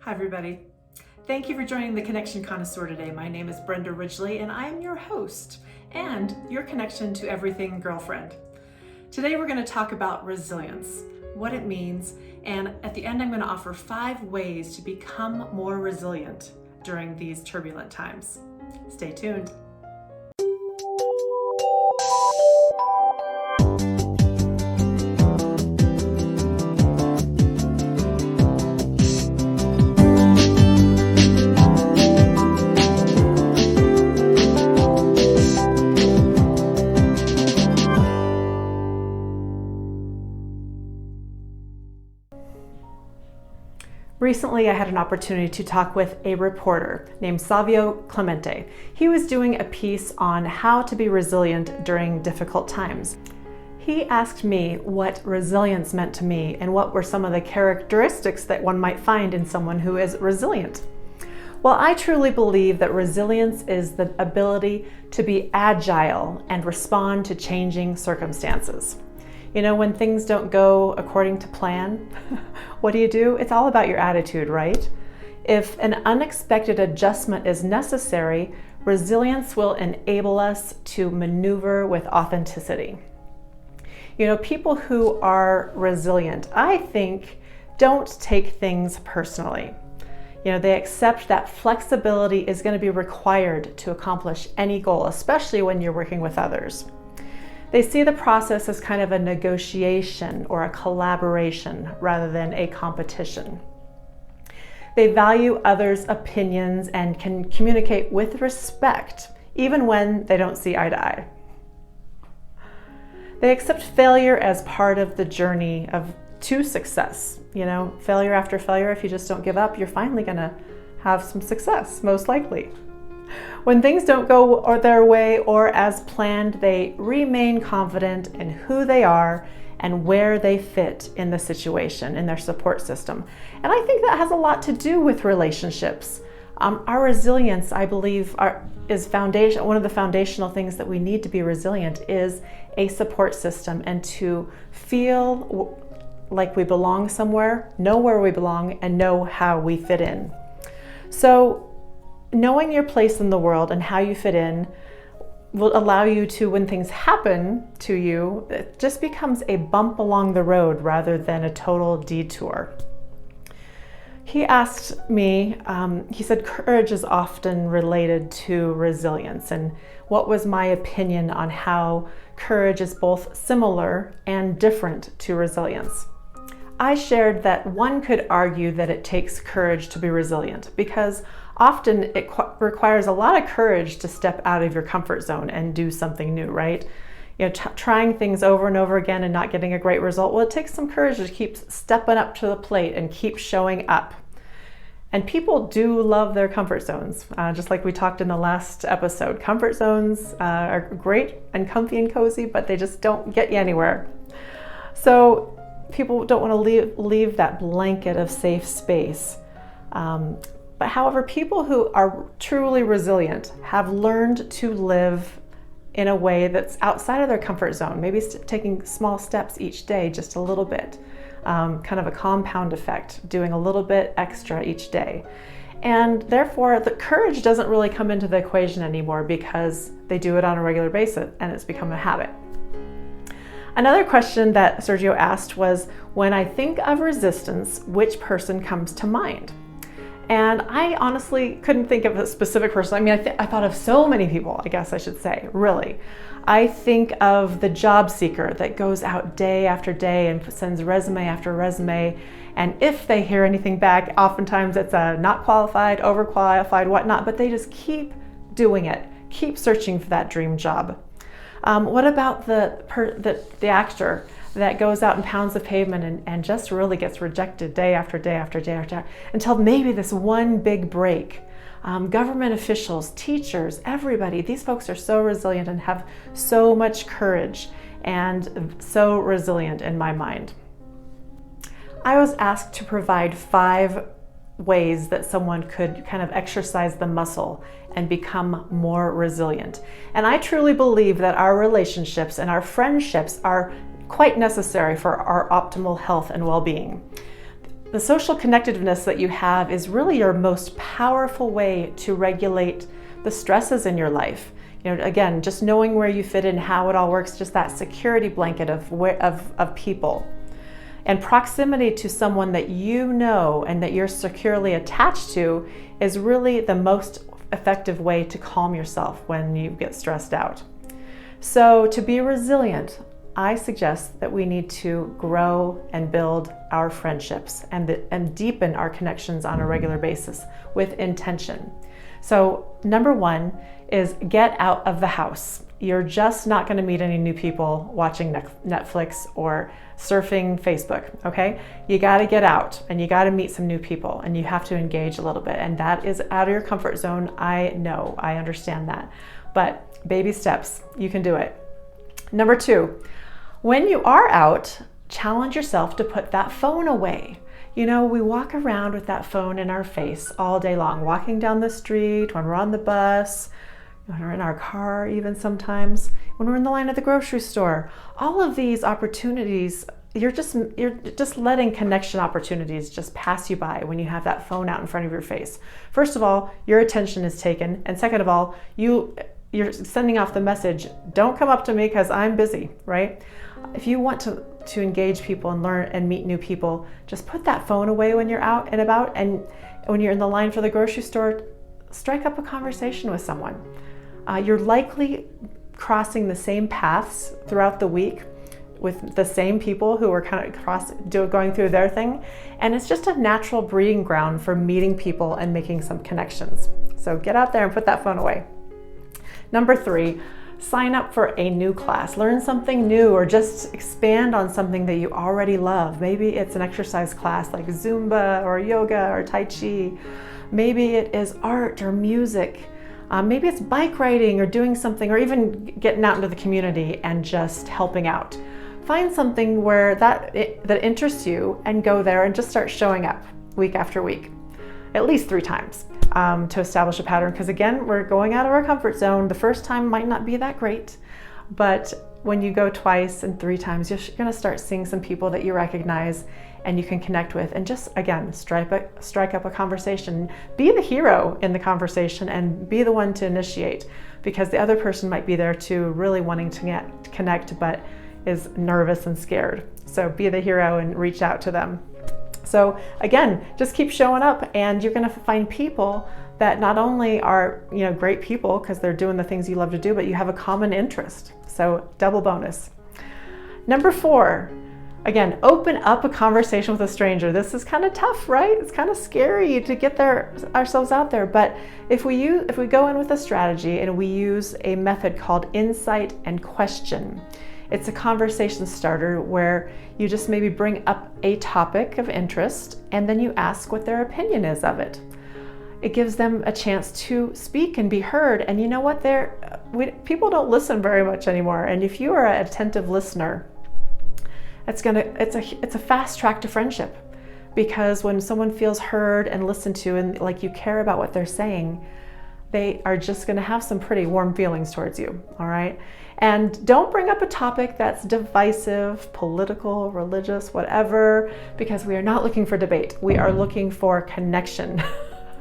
Hi everybody. Thank you for joining the Connection Connoisseur today. My name is Brenda Ridgely and I am your host and your connection to everything girlfriend. Today we're going to talk about resilience, what it means, and at the end I'm going to offer 5 ways to become more resilient during these turbulent times. Stay tuned. Recently, I had an opportunity to talk with a reporter named Savio Clemente. He was doing a piece on how to be resilient during difficult times. He asked me what resilience meant to me and what were some of the characteristics that one might find in someone who is resilient. Well, I truly believe that resilience is the ability to be agile and respond to changing circumstances. You know, when things don't go according to plan, what do? It's all about your attitude, right? If an unexpected adjustment is necessary, resilience will enable us to maneuver with authenticity. You know, people who are resilient, I think, don't take things personally. You know, they accept that flexibility is going to be required to accomplish any goal, especially when you're working with others. They see the process as kind of a negotiation or a collaboration rather than a competition. They value others' opinions and can communicate with respect, even when they don't see eye to eye. They accept failure as part of the journey to success. You know, failure after failure, if you just don't give up, you're finally gonna have some success, most likely. When things don't go their way or as planned, they remain confident in who they are and where they fit in the situation, in their support system. And I think that has a lot to do with relationships. Our resilience, I believe, is foundation. One of the foundational things that we need to be resilient is a support system and to feel like we belong somewhere, know where we belong, and know how we fit in. So, knowing your place in the world and how you fit in will allow you to, when things happen to you, it just becomes a bump along the road rather than a total detour. He asked me, he said, courage is often related to resilience, and what was my opinion on how courage is both similar and different to resilience. I shared that one could argue that it takes courage to be resilient because often it requires a lot of courage to step out of your comfort zone and do something new, right? You know, trying things over and over again and not getting a great result. Well, it takes some courage to keep stepping up to the plate and keep showing up. And people do love their comfort zones, just like we talked in the last episode. Comfort zones are great and comfy and cozy, but they just don't get you anywhere. So people don't want to leave that blanket of safe space. But however, people who are truly resilient have learned to live in a way that's outside of their comfort zone, maybe taking small steps each day, just a little bit, kind of a compound effect, doing a little bit extra each day. And therefore, the courage doesn't really come into the equation anymore because they do it on a regular basis and it's become a habit. Another question that Sergio asked was, when I think of resistance, which person comes to mind? And I honestly couldn't think of a specific person. I mean, I thought of so many people, I guess I should say, really. I think of the job seeker that goes out day after day and sends resume after resume. And if they hear anything back, oftentimes it's a not qualified, overqualified, whatnot, but they just keep doing it, keep searching for that dream job. What about the actor that goes out and pounds the pavement and just really gets rejected day after day after day after day until maybe this one big break? Government officials, teachers, everybody, these folks are so resilient and have so much courage and so resilient in my mind. I was asked to provide 5 ways that someone could kind of exercise the muscle and become more resilient. And I truly believe that our relationships and our friendships are quite necessary for our optimal health and well-being. the social connectiveness that you have is really your most powerful way to regulate the stresses in your life. Again, just knowing where you fit in, how it all works, just that security blanket of people. And proximity to someone that you know and that you're securely attached to is really the most effective way to calm yourself when you get stressed out. So to be resilient, I suggest that we need to grow and build our friendships and deepen our connections on a regular basis with intention. So number one is get out of the house. You're just not going to meet any new people watching Netflix or surfing Facebook, okay? You got to get out and you got to meet some new people and you have to engage a little bit. And that is out of your comfort zone. I know, I understand that. But baby steps, you can do it. Number two, when you are out, challenge yourself to put that phone away. We walk around with that phone in our face all day long, walking down the street, when we're on the bus, when we're in our car even sometimes, when we're in the line at the grocery store. All of these opportunities, you're just letting connection opportunities just pass you by when you have that phone out in front of your face. First of all, your attention is taken, and second of all, you're sending off the message, don't come up to me because I'm busy, right? If you want to engage people and learn and meet new people, just put that phone away when you're out and about, and when you're in the line for the grocery store, strike up a conversation with someone. You're likely crossing the same paths throughout the week with the same people who are kind of going through their thing, and it's just a natural breeding ground for meeting people and making some connections. So get out there and put that phone away. Number three, sign up for a new class. Learn something new or just expand on something that you already love. Maybe it's an exercise class like Zumba or yoga or Tai Chi. Maybe it is art or music. Maybe it's bike riding or doing something, or even getting out into the community and just helping out. Find something where that interests you and go there and just start showing up week after week, at least 3 times. To establish a pattern, because again, we're going out of our comfort zone. The first time might not be that great, but when you go twice and 3 times, you're going to start seeing some people that you recognize and you can connect with, and just again strike up a conversation. Be the hero in the conversation and be the one to initiate, because the other person might be there too, really wanting to connect but is nervous and scared. So be the hero and reach out to them. So again, just keep showing up, and you're going to find people that not only are, great people because they're doing the things you love to do, but you have a common interest. So double bonus. Number 4, again, open up a conversation with a stranger. This is kind of tough, right? It's kind of scary to get ourselves out there. But if we go in with a strategy and we use a method called insight and question, it's a conversation starter where you just maybe bring up a topic of interest and then you ask what their opinion is of it. It gives them a chance to speak and be heard. And you know what? People don't listen very much anymore. And if you are an attentive listener, it's a fast track to friendship, because when someone feels heard and listened to and like you care about what they're saying, they are just going to have some pretty warm feelings towards you. All right. And don't bring up a topic that's divisive, political, religious, whatever, because we are not looking for debate. We are looking for connection.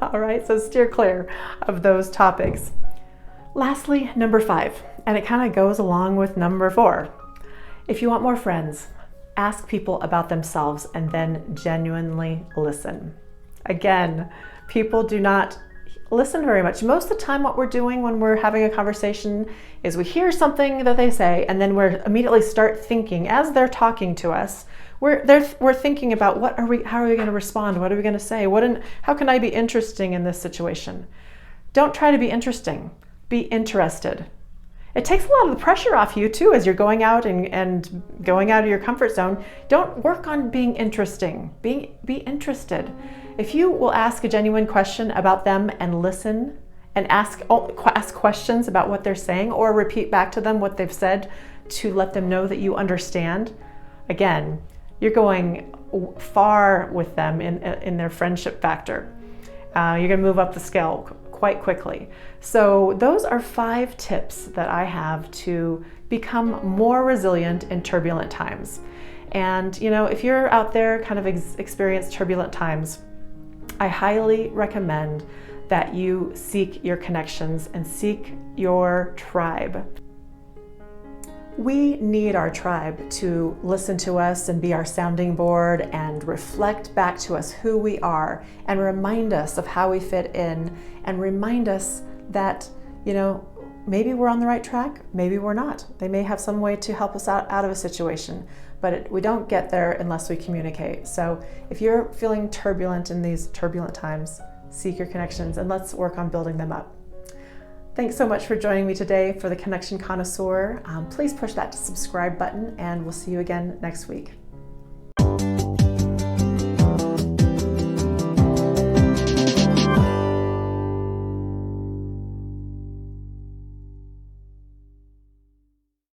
All right, so steer clear of those topics. Lastly, number 5, and it kind of goes along with number 4. If you want more friends, ask people about themselves and then genuinely listen. Again, people do not listen very much. Most of the time what we're doing when we're having a conversation is we hear something that they say, and then we're immediately start thinking as they're talking to us. We're thinking about how are we going to respond? What are we going to say? How can I be interesting in this situation? Don't try to be interesting. Be interested. It takes a lot of the pressure off you too as you're going out and going out of your comfort zone. Don't work on being interesting. Be interested. If you will ask a genuine question about them and listen and ask questions about what they're saying, or repeat back to them what they've said to let them know that you understand, again, you're going far with them in their friendship factor. You're going to move up the scale quite quickly. So those are 5 tips that I have to become more resilient in turbulent times. And if you're out there kind of experience turbulent times, I highly recommend that you seek your connections and seek your tribe. We need our tribe to listen to us and be our sounding board and reflect back to us who we are and remind us of how we fit in and remind us that, maybe we're on the right track, maybe we're not. They may have some way to help us out of a situation, but we don't get there unless we communicate. So if you're feeling turbulent in these turbulent times, seek your connections and let's work on building them up. Thanks so much for joining me today for the Connection Connoisseur. Please push that subscribe button and we'll see you again next week.